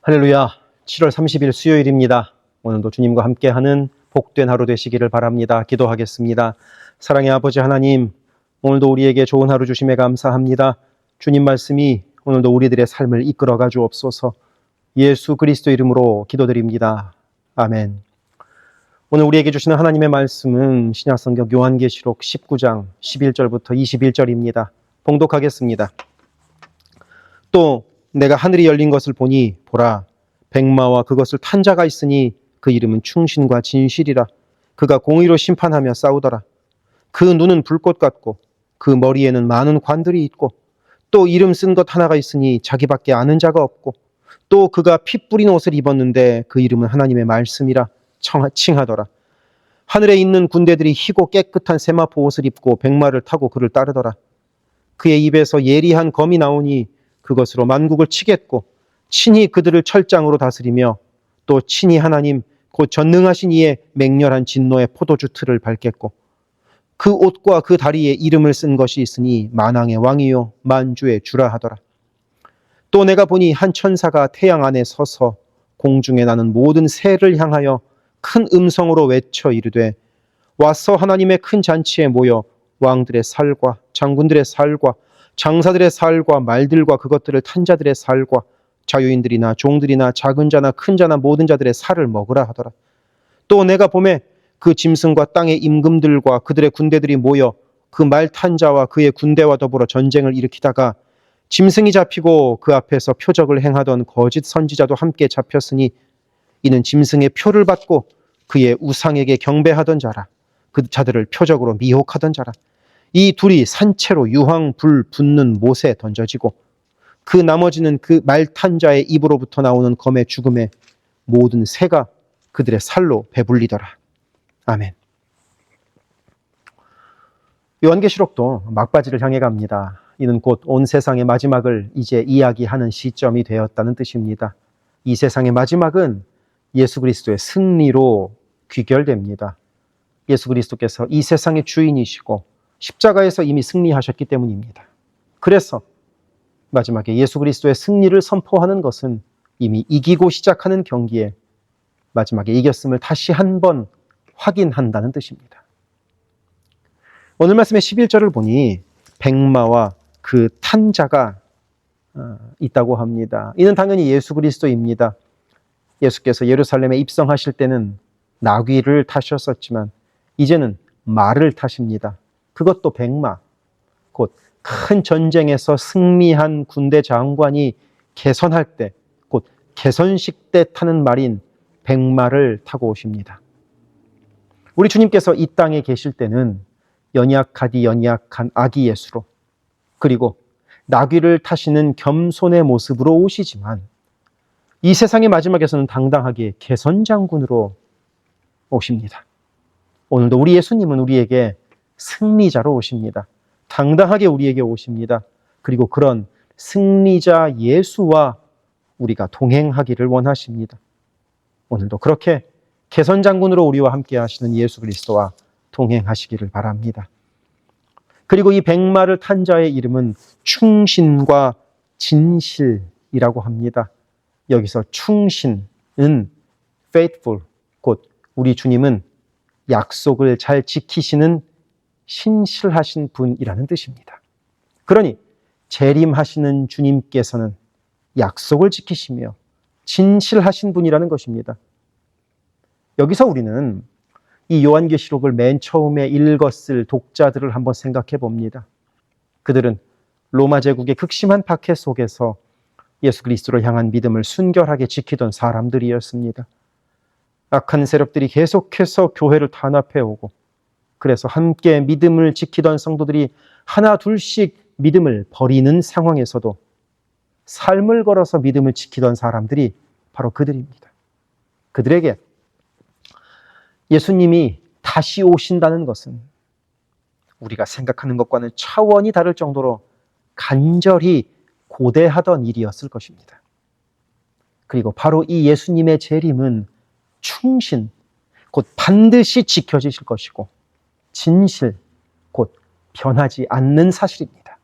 할렐루야. 7월 30일 수요일입니다. 오늘도 주님과 함께하는 복된 하루 되시기를 바랍니다. 기도하겠습니다. 사랑의 아버지 하나님, 오늘도 우리에게 좋은 하루 주심에 감사합니다. 주님 말씀이 오늘도 우리들의 삶을 이끌어가 주옵소서. 예수 그리스도 이름으로 기도드립니다. 아멘. 오늘 우리에게 주시는 하나님의 말씀은 신약성경 요한계시록 19장 11절부터 21절입니다. 봉독하겠습니다. 또 내가 하늘이 열린 것을 보니 보라, 백마와 그것을 탄 자가 있으니 그 이름은 충신과 진실이라. 그가 공의로 심판하며 싸우더라. 그 눈은 불꽃 같고 그 머리에는 많은 관들이 있고 또 이름 쓴 것 하나가 있으니 자기밖에 아는 자가 없고 또 그가 피 뿌린 옷을 입었는데 그 이름은 하나님의 말씀이라 칭하더라. 하늘에 있는 군대들이 희고 깨끗한 세마포 옷을 입고 백마를 타고 그를 따르더라. 그의 입에서 예리한 검이 나오니 그것으로 만국을 치겠고 친히 그들을 철장으로 다스리며 또 친히 하나님 곧 전능하신 이의 맹렬한 진노의 포도주 틀을 밟겠고 그 옷과 그 다리에 이름을 쓴 것이 있으니 만왕의 왕이요 만주의 주라 하더라. 또 내가 보니 한 천사가 태양 안에 서서 공중에 나는 모든 새를 향하여 큰 음성으로 외쳐 이르되 와서 하나님의 큰 잔치에 모여 왕들의 살과 장군들의 살과 장사들의 살과 말들과 그것들을 탄 자들의 살과 자유인들이나 종들이나 작은 자나 큰 자나 모든 자들의 살을 먹으라 하더라. 또 내가 보매 그 짐승과 땅의 임금들과 그들의 군대들이 모여 그 말 탄 자와 그의 군대와 더불어 전쟁을 일으키다가 짐승이 잡히고 그 앞에서 표적을 행하던 거짓 선지자도 함께 잡혔으니 이는 짐승의 표를 받고 그의 우상에게 경배하던 자라. 그 자들을 표적으로 미혹하던 자라. 이 둘이 산채로 유황 불 붙는 못에 던져지고 그 나머지는 그 말 탄 자의 입으로부터 나오는 검의 죽음에 모든 새가 그들의 살로 배불리더라. 아멘. 요한계시록도 막바지를 향해 갑니다. 이는 곧 온 세상의 마지막을 이제 이야기하는 시점이 되었다는 뜻입니다. 이 세상의 마지막은 예수 그리스도의 승리로 귀결됩니다. 예수 그리스도께서 이 세상의 주인이시고 십자가에서 이미 승리하셨기 때문입니다. 그래서 마지막에 예수 그리스도의 승리를 선포하는 것은 이미 이기고 시작하는 경기에 마지막에 이겼음을 다시 한번 확인한다는 뜻입니다. 오늘 말씀의 11절을 보니 백마와 그 탄 자가 있다고 합니다. 이는 당연히 예수 그리스도입니다. 예수께서 예루살렘에 입성하실 때는 나귀를 타셨었지만 이제는 말을 타십니다. 그것도 백마, 곧 큰 전쟁에서 승리한 군대 장관이 개선할 때, 곧 개선식 때 타는 말인 백마를 타고 오십니다. 우리 주님께서 이 땅에 계실 때는 연약하디 연약한 아기 예수로, 그리고 나귀를 타시는 겸손의 모습으로 오시지만 이 세상의 마지막에서는 당당하게 개선장군으로 오십니다. 오늘도 우리 예수님은 우리에게 승리자로 오십니다. 당당하게 우리에게 오십니다. 그리고 그런 승리자 예수와 우리가 동행하기를 원하십니다. 오늘도 그렇게 개선장군으로 우리와 함께 하시는 예수 그리스도와 동행하시기를 바랍니다. 그리고 이 백마를 탄 자의 이름은 충신과 진실이라고 합니다. 여기서 충신은 faithful, 곧 우리 주님은 약속을 잘 지키시는 신실하신 분이라는 뜻입니다. 그러니 재림하시는 주님께서는 약속을 지키시며 진실하신 분이라는 것입니다. 여기서 우리는 이 요한계시록을 맨 처음에 읽었을 독자들을 한번 생각해 봅니다. 그들은 로마 제국의 극심한 박해 속에서 예수 그리스도를 향한 믿음을 순결하게 지키던 사람들이었습니다. 악한 세력들이 계속해서 교회를 탄압해 오고 그래서 함께 믿음을 지키던 성도들이 하나 둘씩 믿음을 버리는 상황에서도 삶을 걸어서 믿음을 지키던 사람들이 바로 그들입니다. 그들에게 예수님이 다시 오신다는 것은 우리가 생각하는 것과는 차원이 다를 정도로 간절히 고대하던 일이었을 것입니다. 그리고 바로 이 예수님의 재림은 충신, 곧 반드시 지켜지실 것이고 진실, 곧 변하지 않는 사실입니다.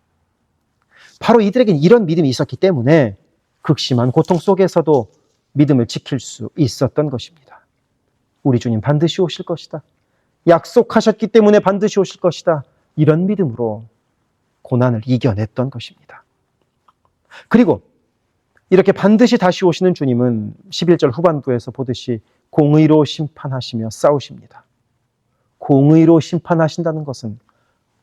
바로 이들에게는 이런 믿음이 있었기 때문에 극심한 고통 속에서도 믿음을 지킬 수 있었던 것입니다. 우리 주님 반드시 오실 것이다. 약속하셨기 때문에 반드시 오실 것이다. 이런 믿음으로 고난을 이겨냈던 것입니다. 그리고 이렇게 반드시 다시 오시는 주님은 11절 후반부에서 보듯이 공의로 심판하시며 싸우십니다. 공의로 심판하신다는 것은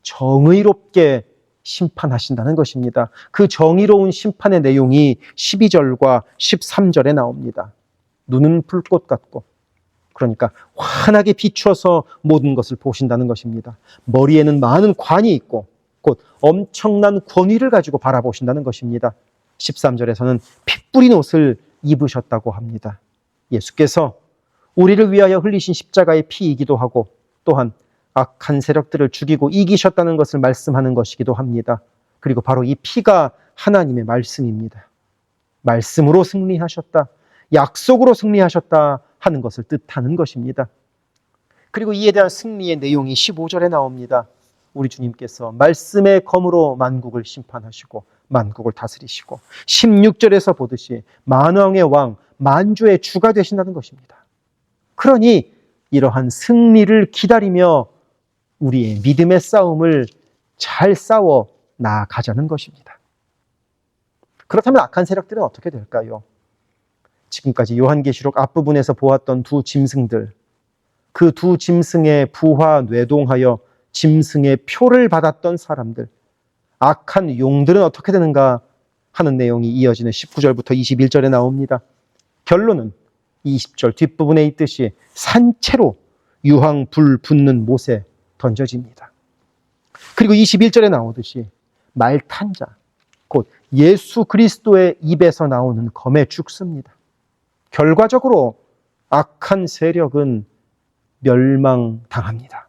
정의롭게 심판하신다는 것입니다. 그 정의로운 심판의 내용이 12절과 13절에 나옵니다. 눈은 불꽃 같고, 그러니까 환하게 비추어서 모든 것을 보신다는 것입니다. 머리에는 많은 관이 있고 곧 엄청난 권위를 가지고 바라보신다는 것입니다. 13절에서는 피 뿌린 옷을 입으셨다고 합니다. 예수께서 우리를 위하여 흘리신 십자가의 피이기도 하고 또한 악한 세력들을 죽이고 이기셨다는 것을 말씀하는 것이기도 합니다. 그리고 바로 이 피가 하나님의 말씀입니다. 말씀으로 승리하셨다, 약속으로 승리하셨다 하는 것을 뜻하는 것입니다. 그리고 이에 대한 승리의 내용이 15절에 나옵니다. 우리 주님께서 말씀의 검으로 만국을 심판하시고 만국을 다스리시고 16절에서 보듯이 만왕의 왕, 만주의 주가 되신다는 것입니다. 그러니 이러한 승리를 기다리며 우리의 믿음의 싸움을 잘 싸워 나아가자는 것입니다. 그렇다면 악한 세력들은 어떻게 될까요? 지금까지 요한계시록 앞부분에서 보았던 두 짐승들, 그 두 짐승의 부하 뇌동하여 짐승의 표를 받았던 사람들, 악한 용들은 어떻게 되는가 하는 내용이 이어지는 19절부터 21절에 나옵니다. 결론은 20절 뒷부분에 있듯이 산채로 유황 불 붙는 못에 던져집니다. 그리고 21절에 나오듯이 말 탄 자, 곧 예수 그리스도의 입에서 나오는 검에 죽습니다. 결과적으로 악한 세력은 멸망당합니다.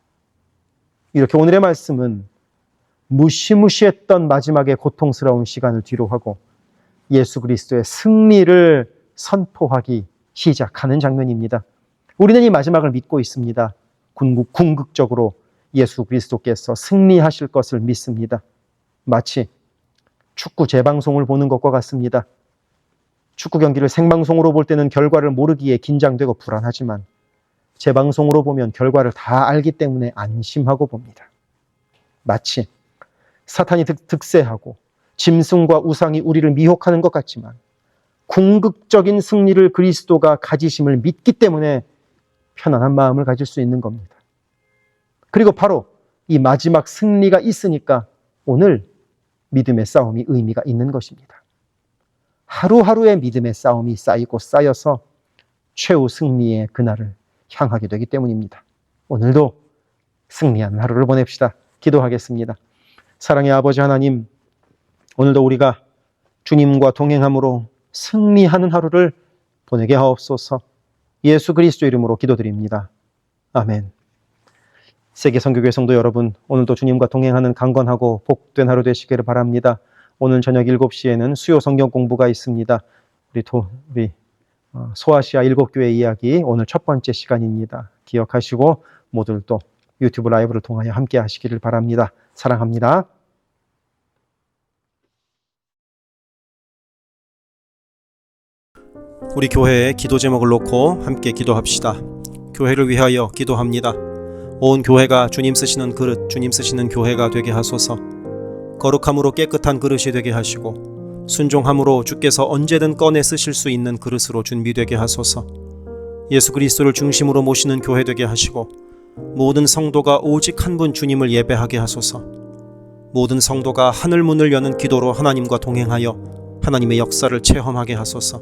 이렇게 오늘의 말씀은 무시무시했던 마지막의 고통스러운 시간을 뒤로하고 예수 그리스도의 승리를 선포하기 시작하는 장면입니다. 우리는 이 마지막을 믿고 있습니다. 궁극적으로 예수 그리스도께서 승리하실 것을 믿습니다. 마치 축구 재방송을 보는 것과 같습니다. 축구 경기를 생방송으로 볼 때는 결과를 모르기에 긴장되고 불안하지만 재방송으로 보면 결과를 다 알기 때문에 안심하고 봅니다. 마치 사탄이 득세하고 짐승과 우상이 우리를 미혹하는 것 같지만 궁극적인 승리를 그리스도가 가지심을 믿기 때문에 편안한 마음을 가질 수 있는 겁니다. 그리고 바로 이 마지막 승리가 있으니까 오늘 믿음의 싸움이 의미가 있는 것입니다. 하루하루의 믿음의 싸움이 쌓이고 쌓여서 최후 승리의 그날을 향하게 되기 때문입니다. 오늘도 승리하는 하루를 보냅시다. 기도하겠습니다. 사랑의 아버지 하나님, 오늘도 우리가 주님과 동행함으로 승리하는 하루를 보내게 하옵소서. 예수 그리스도 이름으로 기도드립니다. 아멘. 세계선교회 성도 여러분, 오늘도 주님과 동행하는 강건하고 복된 하루 되시기를 바랍니다. 오늘 저녁 7시에는 수요 성경 공부가 있습니다. 우리 소아시아 7교회 이야기 오늘 첫 번째 시간입니다. 기억하시고 모두 또 유튜브 라이브를 통하여 함께 하시기를 바랍니다. 사랑합니다. 우리 교회의 기도 제목을 놓고 함께 기도합시다. 교회를 위하여 기도합니다. 온 교회가 주님 쓰시는 그릇, 주님 쓰시는 교회가 되게 하소서. 거룩함으로 깨끗한 그릇이 되게 하시고 순종함으로 주께서 언제든 꺼내 쓰실 수 있는 그릇으로 준비되게 하소서. 예수 그리스도를 중심으로 모시는 교회 되게 하시고 모든 성도가 오직 한 분 주님을 예배하게 하소서. 모든 성도가 하늘 문을 여는 기도로 하나님과 동행하여 하나님의 역사를 체험하게 하소서.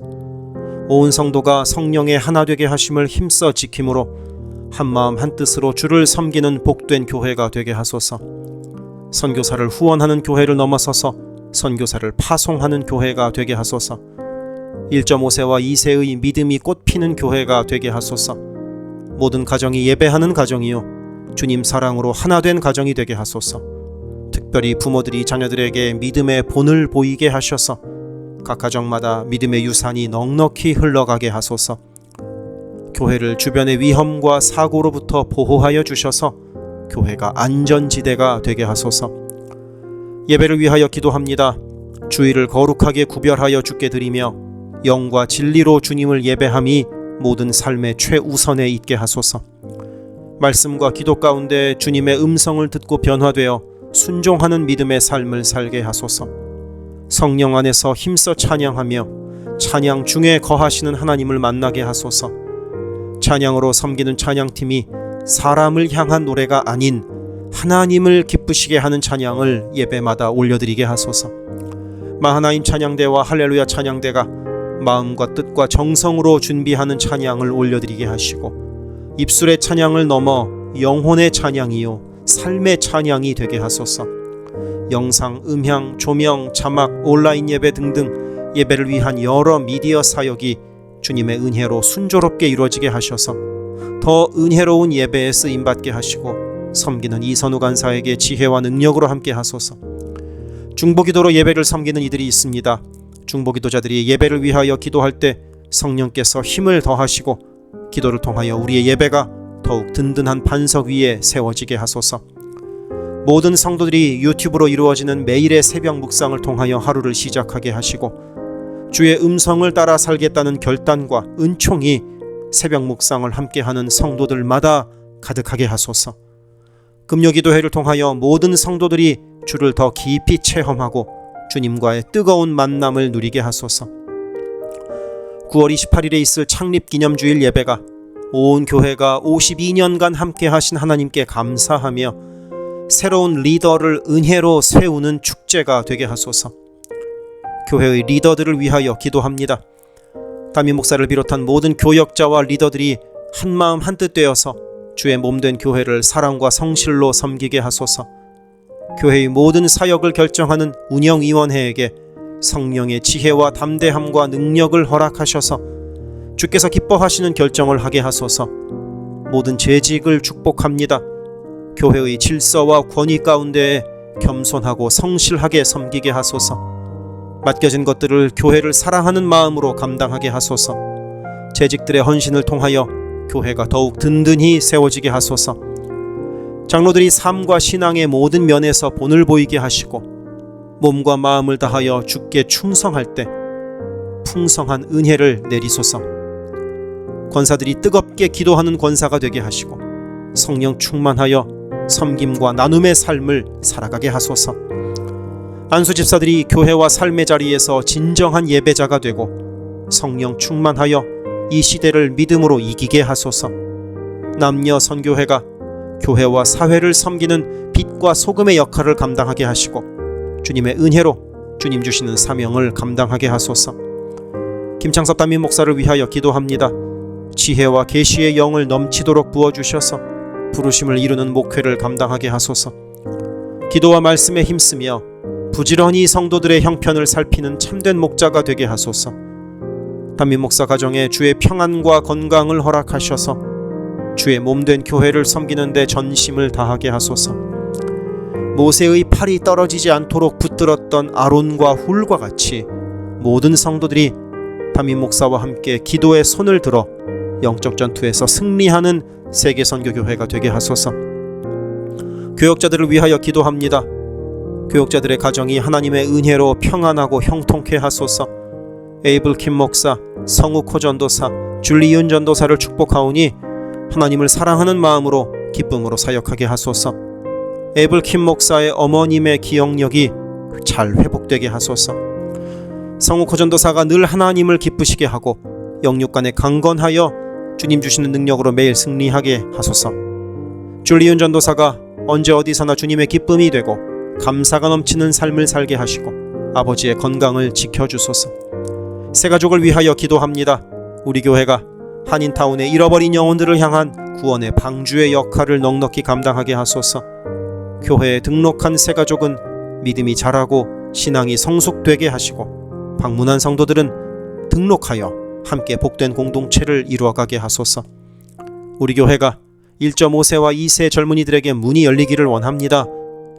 온 성도가 성령의 하나 되게 하심을 힘써 지킴으로 한마음 한뜻으로 주를 섬기는 복된 교회가 되게 하소서. 선교사를 후원하는 교회를 넘어서서 선교사를 파송하는 교회가 되게 하소서. 1.5세와 2세의 믿음이 꽃피는 교회가 되게 하소서. 모든 가정이 예배하는 가정이요 주님 사랑으로 하나 된 가정이 되게 하소서. 특별히 부모들이 자녀들에게 믿음의 본을 보이게 하셔서 각 가정마다 믿음의 유산이 넉넉히 흘러가게 하소서. 교회를 주변의 위험과 사고로부터 보호하여 주셔서 교회가 안전지대가 되게 하소서. 예배를 위하여 기도합니다. 주일을 거룩하게 구별하여 주께 드리며 영과 진리로 주님을 예배함이 모든 삶의 최우선에 있게 하소서. 말씀과 기도 가운데 주님의 음성을 듣고 변화되어 순종하는 믿음의 삶을 살게 하소서. 성령 안에서 힘써 찬양하며 찬양 중에 거하시는 하나님을 만나게 하소서. 찬양으로 섬기는 찬양팀이 사람을 향한 노래가 아닌 하나님을 기쁘시게 하는 찬양을 예배마다 올려드리게 하소서. 마하나임 찬양대와 할렐루야 찬양대가 마음과 뜻과 정성으로 준비하는 찬양을 올려드리게 하시고 입술의 찬양을 넘어 영혼의 찬양이요 삶의 찬양이 되게 하소서. 영상, 음향, 조명, 자막, 온라인 예배 등등 예배를 위한 여러 미디어 사역이 주님의 은혜로 순조롭게 이루어지게 하셔서 더 은혜로운 예배에 쓰임받게 하시고 섬기는 이선우 간사에게 지혜와 능력으로 함께 하소서. 중보기도로 예배를 섬기는 이들이 있습니다. 중보기도자들이 예배를 위하여 기도할 때 성령께서 힘을 더하시고 기도를 통하여 우리의 예배가 더욱 든든한 반석 위에 세워지게 하소서. 모든 성도들이 유튜브로 이루어지는 매일의 새벽 묵상을 통하여 하루를 시작하게 하시고 주의 음성을 따라 살겠다는 결단과 은총이 새벽 묵상을 함께하는 성도들마다 가득하게 하소서. 금요기도회를 통하여 모든 성도들이 주를 더 깊이 체험하고 주님과의 뜨거운 만남을 누리게 하소서. 9월 28일에 있을 창립기념주일 예배가 온 교회가 52년간 함께 하신 하나님께 감사하며 새로운 리더를 은혜로 세우는 축제가 되게 하소서. 교회의 리더들을 위하여 기도합니다. 담임 목사를 비롯한 모든 교역자와 리더들이 한마음 한뜻 되어서 주의 몸된 교회를 사랑과 성실로 섬기게 하소서. 교회의 모든 사역을 결정하는 운영위원회에게 성령의 지혜와 담대함과 능력을 허락하셔서 주께서 기뻐하시는 결정을 하게 하소서. 모든 재직을 축복합니다. 교회의 질서와 권위 가운데 겸손하고 성실하게 섬기게 하소서. 맡겨진 것들을 교회를 사랑하는 마음으로 감당하게 하소서. 재직들의 헌신을 통하여 교회가 더욱 든든히 세워지게 하소서. 장로들이 삶과 신앙의 모든 면에서 본을 보이게 하시고 몸과 마음을 다하여 주께 충성할 때 풍성한 은혜를 내리소서. 권사들이 뜨겁게 기도하는 권사가 되게 하시고 성령 충만하여 섬김과 나눔의 삶을 살아가게 하소서. 안수 집사들이 교회와 삶의 자리에서 진정한 예배자가 되고 성령 충만하여 이 시대를 믿음으로 이기게 하소서. 남녀 선교회가 교회와 사회를 섬기는 빛과 소금의 역할을 감당하게 하시고 주님의 은혜로 주님 주시는 사명을 감당하게 하소서. 김창섭 담임 목사를 위하여 기도합니다. 지혜와 계시의 영을 넘치도록 부어주셔서 부르심을 이루는 목회를 감당하게 하소서. 기도와 말씀에 힘쓰며 부지런히 성도들의 형편을 살피는 참된 목자가 되게 하소서. 담임 목사 가정에 주의 평안과 건강을 허락하셔서 주의 몸된 교회를 섬기는 데 전심을 다하게 하소서. 모세의 팔이 떨어지지 않도록 붙들었던 아론과 훌과 같이 모든 성도들이 담임 목사와 함께 기도의 손을 들어 영적 전투에서 승리하는 세계선교교회가 되게 하소서. 교역자들을 위하여 기도합니다. 교역자들의 가정이 하나님의 은혜로 평안하고 형통케 하소서. 에이블 킴 목사, 성욱 전도사, 줄리윤 전도사를 축복하오니 하나님을 사랑하는 마음으로 기쁨으로 사역하게 하소서. 에이블 킴 목사의 어머님의 기억력이 잘 회복되게 하소서. 성욱 전도사가 늘 하나님을 기쁘시게 하고 영육간에 강건하여 주님 주시는 능력으로 매일 승리하게 하소서. 줄리윤 전도사가 언제 어디서나 주님의 기쁨이 되고 감사가 넘치는 삶을 살게 하시고 아버지의 건강을 지켜주소서. 새가족을 위하여 기도합니다. 우리 교회가 한인타운의 잃어버린 영혼들을 향한 구원의 방주의 역할을 넉넉히 감당하게 하소서. 교회에 등록한 새가족은 믿음이 자라고 신앙이 성숙되게 하시고 방문한 성도들은 등록하여 함께 복된 공동체를 이루어가게 하소서. 우리 교회가 1.5세와 2세 젊은이들에게 문이 열리기를 원합니다.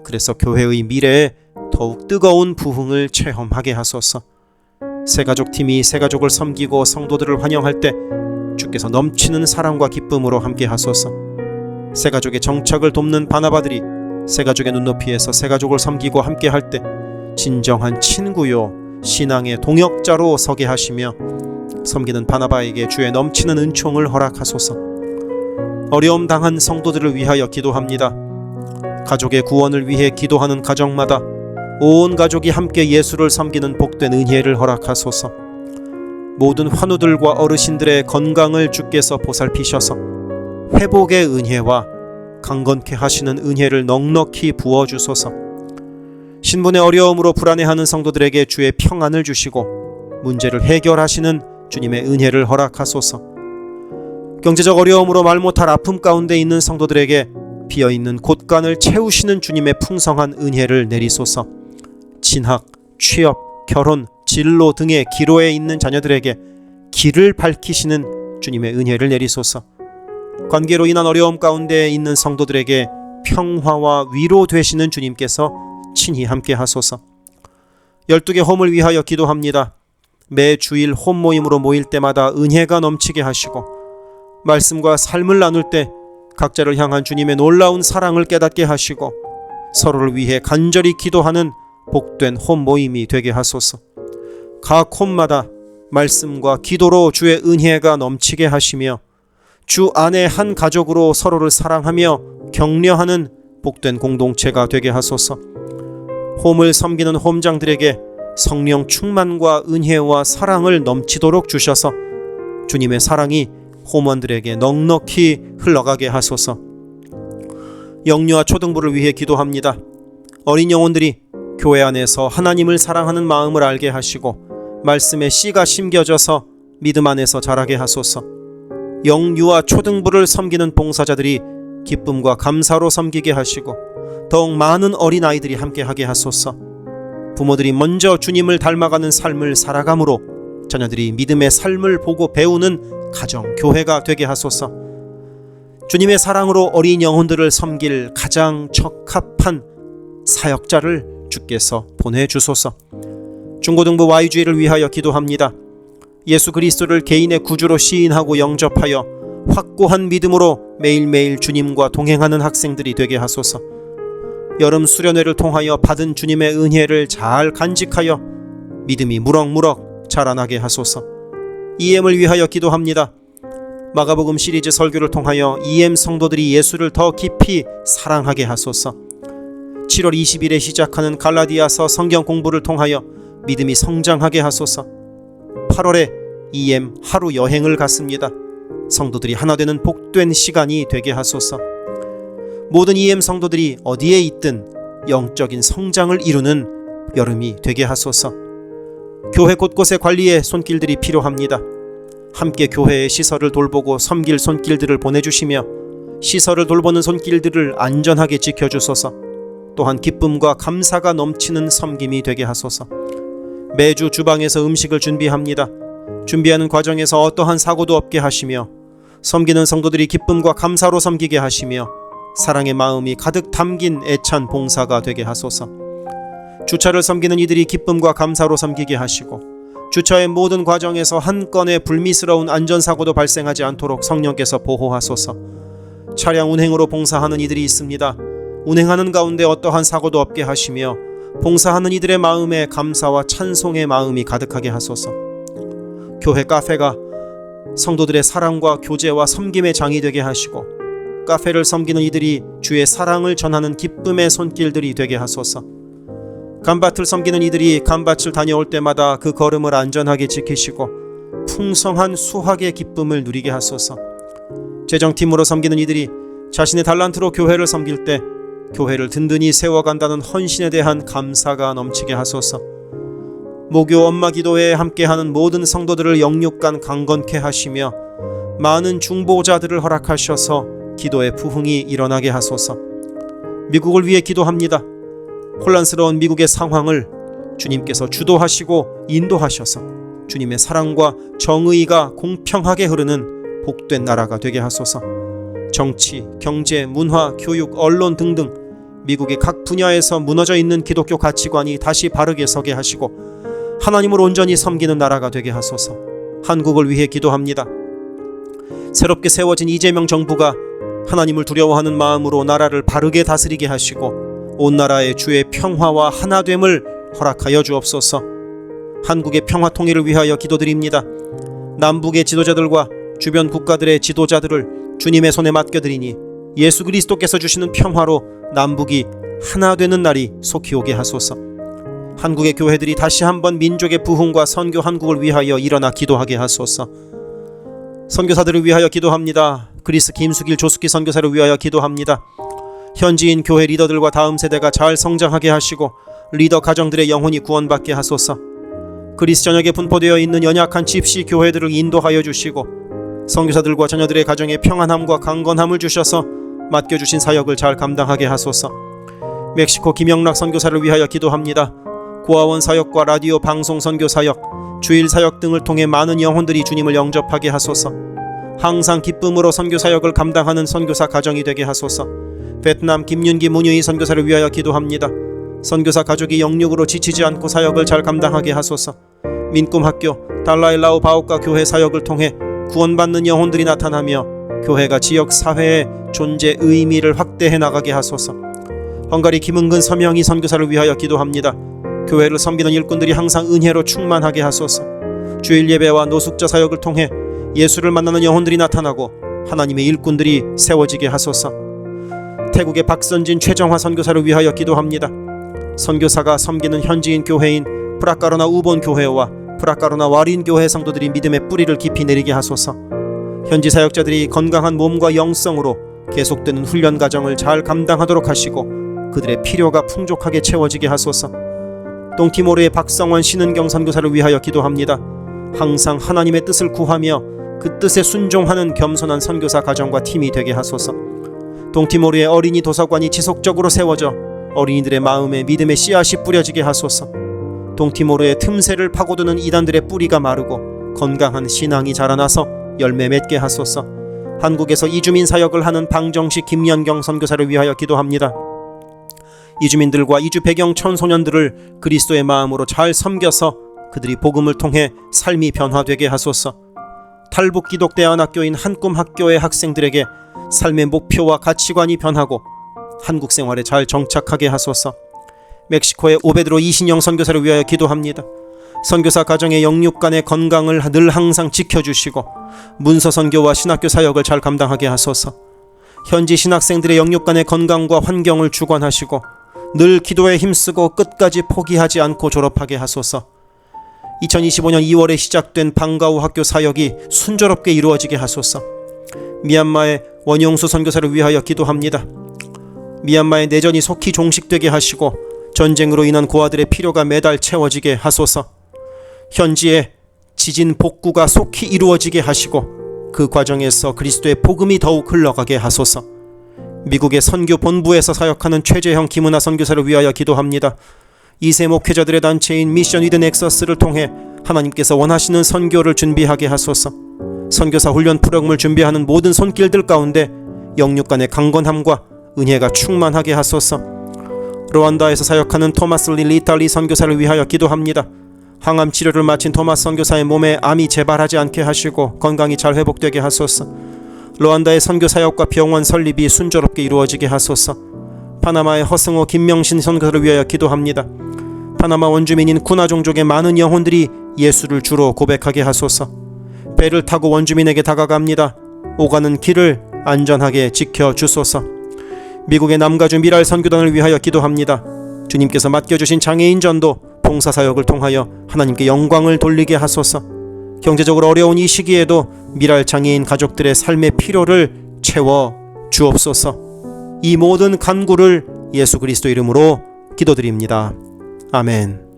그래서 교회의 미래에 더욱 뜨거운 부흥을 체험하게 하소서. 새가족팀이 새가족을 섬기고 성도들을 환영할 때 주께서 넘치는 사랑과 기쁨으로 함께 하소서. 새가족의 정착을 돕는 바나바들이 새가족의 눈높이에서 새가족을 섬기고 함께 할 때 진정한 친구요 신앙의 동역자로 서게 하시며 섬기는 바나바에게 주의 넘치는 은총을 허락하소서. 어려움 당한 성도들을 위하여 기도합니다. 가족의 구원을 위해 기도하는 가정마다 온 가족이 함께 예수를 섬기는 복된 은혜를 허락하소서. 모든 환우들과 어르신들의 건강을 주께서 보살피셔서 회복의 은혜와 강건케 하시는 은혜를 넉넉히 부어주소서. 신분의 어려움으로 불안해하는 성도들에게 주의 평안을 주시고 문제를 해결하시는 주님의 은혜를 허락하소서. 경제적 어려움으로 말 못할 아픔 가운데 있는 성도들에게 비어있는 곳간을 채우시는 주님의 풍성한 은혜를 내리소서. 진학, 취업, 결혼, 진로 등의 기로에 있는 자녀들에게 길을 밝히시는 주님의 은혜를 내리소서. 관계로 인한 어려움 가운데 있는 성도들에게 평화와 위로 되시는 주님께서 친히 함께 하소서. 12개 홈을 위하여 기도합니다. 매 주일 홈 모임으로 모일 때마다 은혜가 넘치게 하시고 말씀과 삶을 나눌 때 각자를 향한 주님의 놀라운 사랑을 깨닫게 하시고 서로를 위해 간절히 기도하는 복된 홈 모임이 되게 하소서. 각 홈마다 말씀과 기도로 주의 은혜가 넘치게 하시며 주 안에 한 가족으로 서로를 사랑하며 격려하는 복된 공동체가 되게 하소서. 홈을 섬기는 홈장들에게 성령 충만과 은혜와 사랑을 넘치도록 주셔서 주님의 사랑이 홈원들에게 넉넉히 흘러가게 하소서. 영유아 초등부를 위해 기도합니다. 어린 영혼들이 교회 안에서 하나님을 사랑하는 마음을 알게 하시고 말씀에 씨가 심겨져서 믿음 안에서 자라게 하소서. 영유아 초등부를 섬기는 봉사자들이 기쁨과 감사로 섬기게 하시고 더욱 많은 어린아이들이 함께하게 하소서. 부모들이 먼저 주님을 닮아가는 삶을 살아감으로 자녀들이 믿음의 삶을 보고 배우는 가정, 교회가 되게 하소서. 주님의 사랑으로 어린 영혼들을 섬길 가장 적합한 사역자를 주께서 보내주소서. 중고등부 Y주일을 위하여 기도합니다. 예수 그리스도를 개인의 구주로 시인하고 영접하여 확고한 믿음으로 매일매일 주님과 동행하는 학생들이 되게 하소서. 여름 수련회를 통하여 받은 주님의 은혜를 잘 간직하여 믿음이 무럭무럭 자라나게 하소서. EM을 위하여 기도합니다. 마가복음 시리즈 설교를 통하여 EM 성도들이 예수를 더 깊이 사랑하게 하소서. 7월 20일에 시작하는 갈라디아서 성경 공부를 통하여 믿음이 성장하게 하소서. 8월에 EM 하루 여행을 갔습니다. 성도들이 하나 되는 복된 시간이 되게 하소서. 모든 EM 성도들이 어디에 있든 영적인 성장을 이루는 여름이 되게 하소서. 교회 곳곳의 관리에 손길들이 필요합니다. 함께 교회의 시설을 돌보고 섬길 손길들을 보내주시며 시설을 돌보는 손길들을 안전하게 지켜주소서. 또한 기쁨과 감사가 넘치는 섬김이 되게 하소서. 매주 주방에서 음식을 준비합니다. 준비하는 과정에서 어떠한 사고도 없게 하시며 섬기는 성도들이 기쁨과 감사로 섬기게 하시며 사랑의 마음이 가득 담긴 애찬 봉사가 되게 하소서. 주차를 섬기는 이들이 기쁨과 감사로 섬기게 하시고 주차의 모든 과정에서 한 건의 불미스러운 안전사고도 발생하지 않도록 성령께서 보호하소서. 차량 운행으로 봉사하는 이들이 있습니다. 운행하는 가운데 어떠한 사고도 없게 하시며 봉사하는 이들의 마음에 감사와 찬송의 마음이 가득하게 하소서. 교회 카페가 성도들의 사랑과 교제와 섬김의 장이 되게 하시고 카페를 섬기는 이들이 주의 사랑을 전하는 기쁨의 손길들이 되게 하소서. 감밭을 섬기는 이들이 감밭을 다녀올 때마다 그 걸음을 안전하게 지키시고 풍성한 수확의 기쁨을 누리게 하소서. 재정팀으로 섬기는 이들이 자신의 달란트로 교회를 섬길 때 교회를 든든히 세워간다는 헌신에 대한 감사가 넘치게 하소서. 모교 엄마 기도회에 함께하는 모든 성도들을 영육간 강건케 하시며 많은 중보자들을 허락하셔서 기도의 부흥이 일어나게 하소서. 미국을 위해 기도합니다. 혼란스러운 미국의 상황을 주님께서 주도하시고 인도하셔서 주님의 사랑과 정의가 공평하게 흐르는 복된 나라가 되게 하소서. 정치, 경제, 문화, 교육, 언론 등등 미국의 각 분야에서 무너져 있는 기독교 가치관이 다시 바르게 서게 하시고 하나님을 온전히 섬기는 나라가 되게 하소서. 한국을 위해 기도합니다. 새롭게 세워진 이재명 정부가 하나님을 두려워하는 마음으로 나라를 바르게 다스리게 하시고 온 나라에 주의 평화와 하나됨을 허락하여 주옵소서. 한국의 평화 통일을 위하여 기도드립니다. 남북의 지도자들과 주변 국가들의 지도자들을 주님의 손에 맡겨드리니 예수 그리스도께서 주시는 평화로 남북이 하나 되는 날이 속히 오게 하소서. 한국의 교회들이 다시 한번 민족의 부흥과 선교 한국을 위하여 일어나 기도하게 하소서. 선교사들을 위하여 기도합니다. 그리스 김수길 조숙기 선교사를 위하여 기도합니다. 현지인 교회 리더들과 다음 세대가 잘 성장하게 하시고 리더 가정들의 영혼이 구원받게 하소서. 그리스 전역에 분포되어 있는 연약한 집시 교회들을 인도하여 주시고 선교사들과 자녀들의 가정에 평안함과 강건함을 주셔서 맡겨주신 사역을 잘 감당하게 하소서. 멕시코 김영락 선교사를 위하여 기도합니다. 고아원 사역과 라디오 방송 선교 사역, 주일 사역 등을 통해 많은 영혼들이 주님을 영접하게 하소서. 항상 기쁨으로 선교 사역을 감당하는 선교사 가정이 되게 하소서. 베트남 김윤기 문유희 선교사를 위하여 기도합니다. 선교사 가족이 영육으로 지치지 않고 사역을 잘 감당하게 하소서. 민꿈학교 달라일라오 바오카 교회 사역을 통해 구원받는 영혼들이 나타나며 교회가 지역 사회의 존재 의미를 확대해 나가게 하소서. 헝가리 김은근 서명희 선교사를 위하여 기도합니다. 교회를 섬기는 일꾼들이 항상 은혜로 충만하게 하소서. 주일 예배와 노숙자 사역을 통해 예수를 만나는 영혼들이 나타나고 하나님의 일꾼들이 세워지게 하소서. 태국의 박선진 최정화 선교사를 위하여 기도합니다. 선교사가 섬기는 현지인 교회인 프라카로나 우본 교회와 프라카로나 와린 교회 성도들이 믿음의 뿌리를 깊이 내리게 하소서. 현지 사역자들이 건강한 몸과 영성으로 계속되는 훈련 과정을 잘 감당하도록 하시고 그들의 필요가 풍족하게 채워지게 하소서. 동티모르의 박성원 신은경 선교사를 위하여 기도합니다. 항상 하나님의 뜻을 구하며 그 뜻에 순종하는 겸손한 선교사 가정과 팀이 되게 하소서. 동티모르의 어린이 도서관이 지속적으로 세워져 어린이들의 마음에 믿음의 씨앗이 뿌려지게 하소서. 동티모르의 틈새를 파고드는 이단들의 뿌리가 마르고 건강한 신앙이 자라나서 열매 맺게 하소서. 한국에서 이주민 사역을 하는 방정식 김연경 선교사를 위하여 기도합니다. 이주민들과 이주 배경 청소년들을 그리스도의 마음으로 잘 섬겨서 그들이 복음을 통해 삶이 변화되게 하소서. 탈북 기독대안학교인 한꿈학교의 학생들에게 삶의 목표와 가치관이 변하고 한국 생활에 잘 정착하게 하소서. 멕시코의 오베드로 이신영 선교사를 위하여 기도합니다. 선교사 가정의 영육 간의 건강을 늘 항상 지켜주시고 문서 선교와 신학교 사역을 잘 감당하게 하소서. 현지 신학생들의 영육 간의 건강과 환경을 주관하시고 늘 기도에 힘쓰고 끝까지 포기하지 않고 졸업하게 하소서. 2025년 2월에 시작된 방과후 학교 사역이 순조롭게 이루어지게 하소서. 미얀마의 원용수 선교사를 위하여 기도합니다. 미얀마의 내전이 속히 종식되게 하시고 전쟁으로 인한 고아들의 필요가 매달 채워지게 하소서. 현지의 지진 복구가 속히 이루어지게 하시고 그 과정에서 그리스도의 복음이 더욱 흘러가게 하소서. 미국의 선교 본부에서 사역하는 최재형 김은하 선교사를 위하여 기도합니다. 2세 목회자들의 단체인 미션 위드 넥서스를 통해 하나님께서 원하시는 선교를 준비하게 하소서. 선교사 훈련 프로그램을 준비하는 모든 손길들 가운데 영육 간의 강건함과 은혜가 충만하게 하소서. 루안다에서 사역하는 토마스 리탈리 선교사를 위하여 기도합니다. 항암 치료를 마친 토마스 선교사의 몸에 암이 재발하지 않게 하시고 건강이 잘 회복되게 하소서. 루안다의 선교 사역과 병원 설립이 순조롭게 이루어지게 하소서. 파나마의 허승호 김명신 선교사를 위하여 기도합니다. 파나마 원주민인 쿠나 종족의 많은 영혼들이 예수를 주로 고백하게 하소서. 배를 타고 원주민에게 다가갑니다. 오가는 길을 안전하게 지켜주소서. 미국의 남가주 미랄 선교단을 위하여 기도합니다. 주님께서 맡겨주신 장애인 전도 봉사사역을 통하여 하나님께 영광을 돌리게 하소서. 경제적으로 어려운 이 시기에도 미랄 장애인 가족들의 삶의 필요를 채워 주옵소서. 이 모든 간구를 예수 그리스도 이름으로 기도드립니다. 아멘.